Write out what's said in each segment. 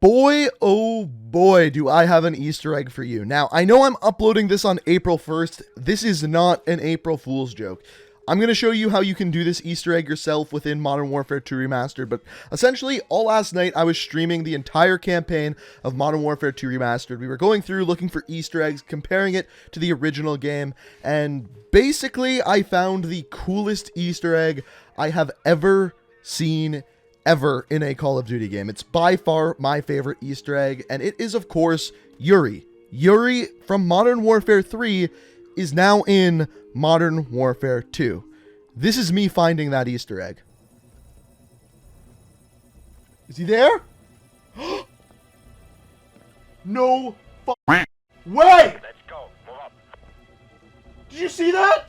boy, oh boy, do I have an Easter egg for you. Now, I know I'm uploading this on April 1st. This is not an April Fool's joke. I'm going to show you how you can do this Easter egg yourself within Modern Warfare 2 Remastered, but essentially, all last night, I was streaming the entire campaign of Modern Warfare 2 Remastered. We were going through looking for Easter eggs, comparing it to the original game, and basically, I found the coolest Easter egg I have ever seen ever in a Call of Duty game. It's by far my favorite Easter egg, and it is, of course, Yuri. Yuri from Modern Warfare 3 is now in Modern Warfare 2. This is me finding that Easter egg. Is he there? No way! Let's go. Move up. Did you see that?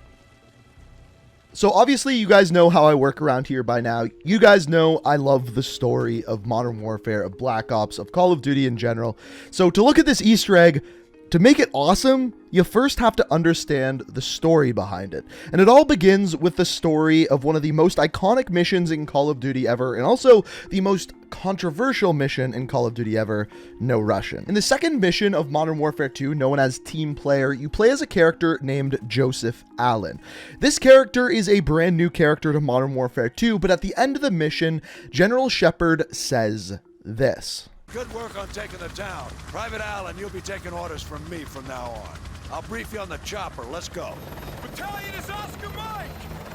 So obviously you guys know how I work around here by now. You guys know I love the story of Modern Warfare, of Black Ops, of Call of Duty in general. So to look at this Easter egg, to make it awesome, you first have to understand the story behind it. And it all begins with the story of one of the most iconic missions in Call of Duty ever, and also the most controversial mission in Call of Duty ever, No Russian. In the second mission of Modern Warfare 2, known as Team Player, you play as a character named Joseph Allen. This character is a brand new character to Modern Warfare 2, but at the end of the mission, General Shepard says this. Good work on taking the town. Private Allen, you'll be taking orders from me from now on. I'll brief you on the chopper. Let's go. Battalion is Oscar Mike!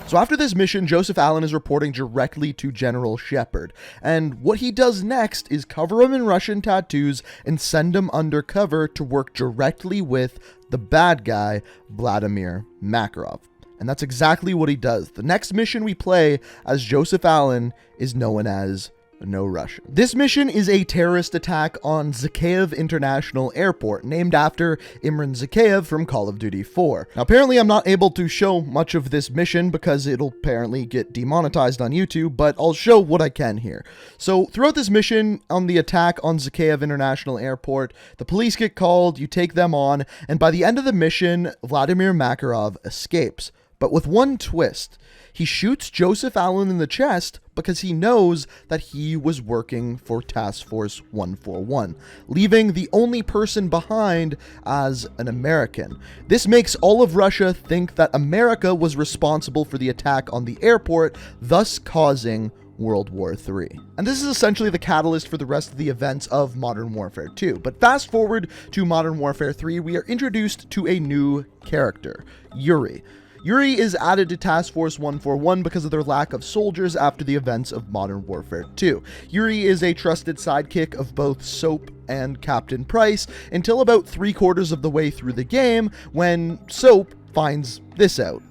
So after this mission, Joseph Allen is reporting directly to General Shepard. And what he does next is cover him in Russian tattoos and send him undercover to work directly with the bad guy, Vladimir Makarov. And that's exactly what he does. The next mission we play as Joseph Allen is known as No Russian. This mission is a terrorist attack on Zakhaev International Airport, named after Imran Zakhaev from Call of Duty 4. Now, apparently I'm not able to show much of this mission because it'll apparently get demonetized on YouTube, but I'll show what I can here. So throughout this mission on the attack on Zakhaev International Airport, the police get called, you take them on, and by the end of the mission, Vladimir Makarov escapes. But with one twist. He shoots Joseph Allen in the chest because he knows that he was working for Task Force 141, leaving the only person behind as an American. This makes all of Russia think that America was responsible for the attack on the airport, thus causing World War III. And this is essentially the catalyst for the rest of the events of Modern Warfare 2. But fast forward to Modern Warfare 3, we are introduced to a new character, Yuri. Yuri is added to Task Force 141 because of their lack of soldiers after the events of Modern Warfare 2. Yuri is a trusted sidekick of both Soap and Captain Price until about 3/4 of the way through the game when Soap finds this out.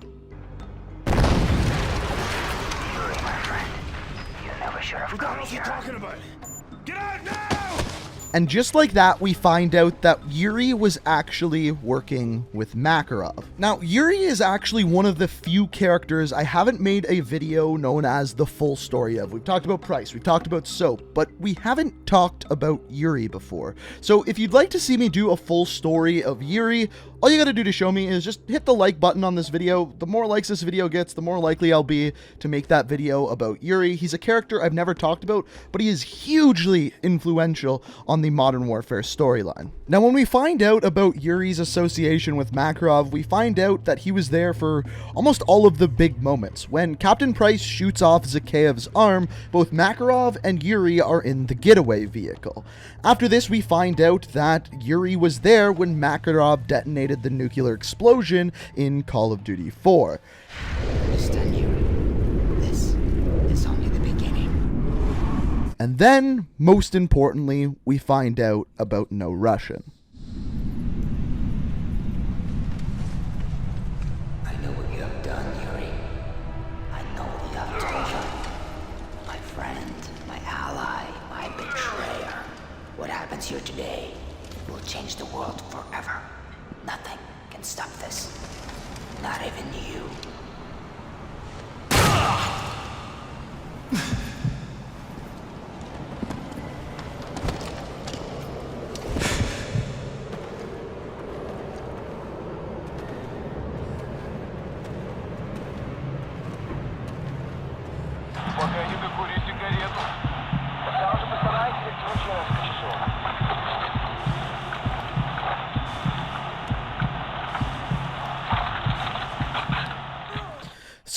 What the hell is he talking about? Get out now! And just like that, we find out that Yuri was actually working with Makarov. Now, Yuri is actually one of the few characters I haven't made a video known as the full story of. We've talked about Price, we've talked about Soap, but we haven't talked about Yuri before. So if you'd like to see me do a full story of Yuri, all you gotta do to show me is just hit the like button on this video. The more likes this video gets, the more likely I'll be to make that video about Yuri. He's a character I've never talked about, but he is hugely influential on the Modern Warfare storyline. Now, when we find out about Yuri's association with Makarov, we find out that he was there for almost all of the big moments. When Captain Price shoots off Zakhaev's arm, both Makarov and Yuri are in the getaway vehicle. After this, we find out that Yuri was there when Makarov detonated the nuclear explosion in Call of Duty 4. Understand, Yuri. This is only the beginning. And then, most importantly, we find out about No Russian. I know what you have done, Yuri. I know what you have done. My friend, my ally, my betrayer. What happens here today will change the world forever. Nothing can stop this. Not even you. Пока не докури сигарету. Сразу постарайся, ведь ничего,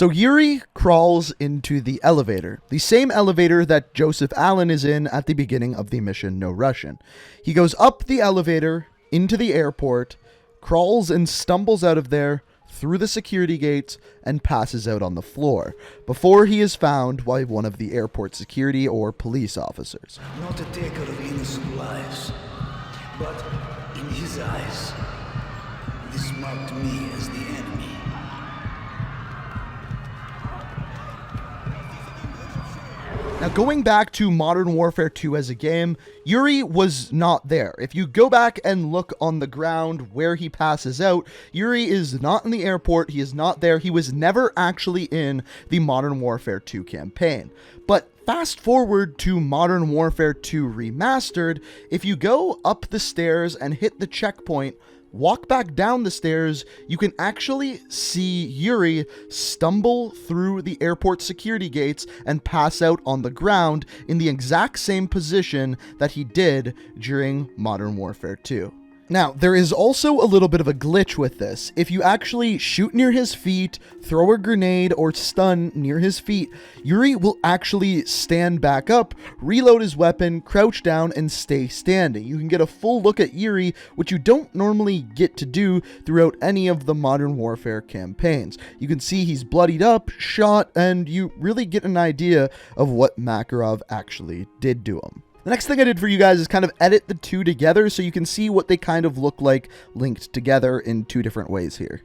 So Yuri crawls into the elevator, the same elevator that Joseph Allen is in at the beginning of the mission No Russian. He goes up the elevator into the airport, crawls and stumbles out of there through the security gates and passes out on the floor before he is found by one of the airport security or police officers. Not a taker of innocent lives, but in his eyes, this marked me as the enemy. Now, going back to Modern Warfare 2 as a game, Yuri was not there. If you go back and look on the ground where he passes out, Yuri is not in the airport. He is not there. He was never actually in the Modern Warfare 2 campaign. But fast forward to Modern Warfare 2 Remastered, if you go up the stairs and hit the checkpoint, walk back down the stairs, you can actually see Yuri stumble through the airport security gates and pass out on the ground in the exact same position that he did during Modern Warfare 2. Now, there is also a little bit of a glitch with this. If you actually shoot near his feet, throw a grenade, or stun near his feet, Yuri will actually stand back up, reload his weapon, crouch down, and stay standing. You can get a full look at Yuri, which you don't normally get to do throughout any of the Modern Warfare campaigns. You can see he's bloodied up, shot, and you really get an idea of what Makarov actually did to him. The next thing I did for you guys is kind of edit the two together so you can see what they kind of look like linked together in two different ways here.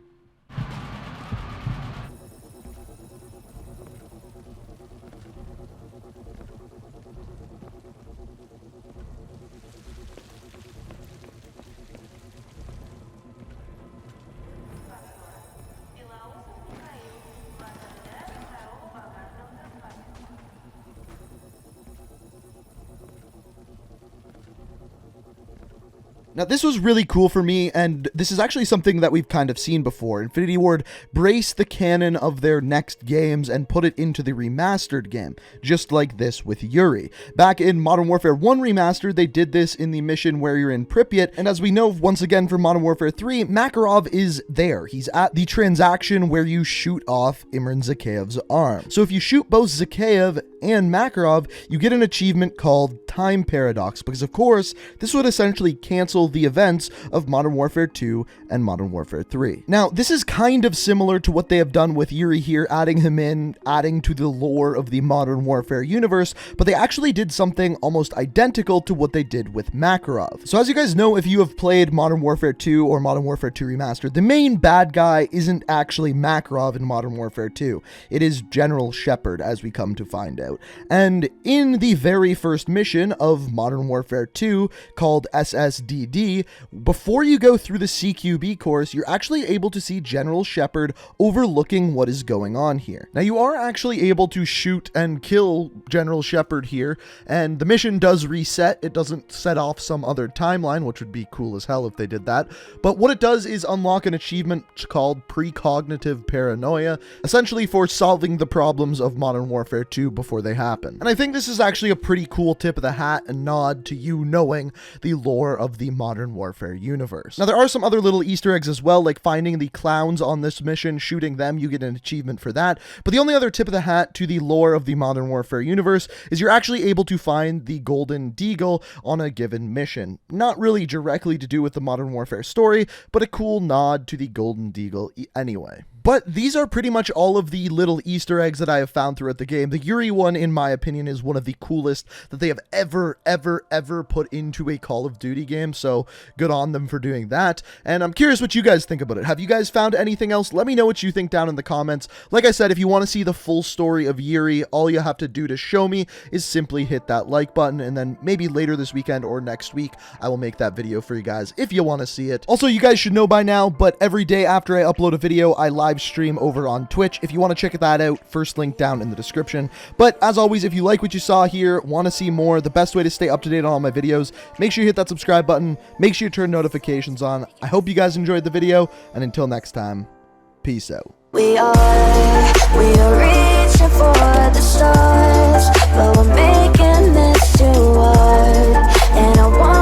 Now, this was really cool for me, and this is actually something that we've kind of seen before. Infinity Ward braced the canon of their next games and put it into the remastered game, just like this with Yuri. Back in Modern Warfare 1 Remastered, they did this in the mission where you're in Pripyat, and as we know once again from Modern Warfare 3, Makarov is there. He's at the transaction where you shoot off Imran Zakhaev's arm. So if you shoot both Zakhaev and Makarov, you get an achievement called Time Paradox, because of course, this would essentially cancel the events of Modern Warfare 2 and Modern Warfare 3. Now, this is kind of similar to what they have done with Yuri here, adding him in, adding to the lore of the Modern Warfare universe, but they actually did something almost identical to what they did with Makarov. So as you guys know, if you have played Modern Warfare 2 or Modern Warfare 2 Remastered, the main bad guy isn't actually Makarov in Modern Warfare 2. It is General Shepard, as we come to find out. And in the very first mission of Modern Warfare 2, called SSDD, before you go through the CQB course, you're actually able to see General Shepard overlooking what is going on here. Now, you are actually able to shoot and kill General Shepard here, and the mission does reset. It doesn't set off some other timeline, which would be cool as hell if they did that. But what it does is unlock an achievement called Precognitive Paranoia, essentially for solving the problems of Modern Warfare 2 before they happen. And I think this is actually a pretty cool tip of the hat and nod to you knowing the lore of the Modern Warfare universe. Now, there are some other little Easter eggs as well, like finding the clowns on this mission, shooting them, you get an achievement for that. But the only other tip of the hat to the lore of the Modern Warfare universe is you're actually able to find the Golden Deagle on a given mission. Not really directly to do with the Modern Warfare story, but a cool nod to the Golden Deagle anyway. But these are pretty much all of the little Easter eggs that I have found throughout the game. The Yuri one, in my opinion, is one of the coolest that they have ever put into a Call of Duty game, so good on them for doing that. And I'm curious what you guys think about it. Have you guys found anything else? Let me know what you think down in the comments. Like I said, if you want to see the full story of Yuri, all you have to do to show me is simply hit that like button, and then maybe later this weekend or next week, I will make that video for you guys if you want to see it. Also, you guys should know by now, but every day after I upload a video, I live stream over on Twitch. If you want to check that out, first link down in the description. But as always, if you like what you saw here, want to see more, the best way to stay up to date on all my videos, make sure you hit that subscribe button, make sure you turn notifications on. I hope you guys enjoyed the video, and until next time, peace out. We are reaching for the stars, but we're making this too hard, and I want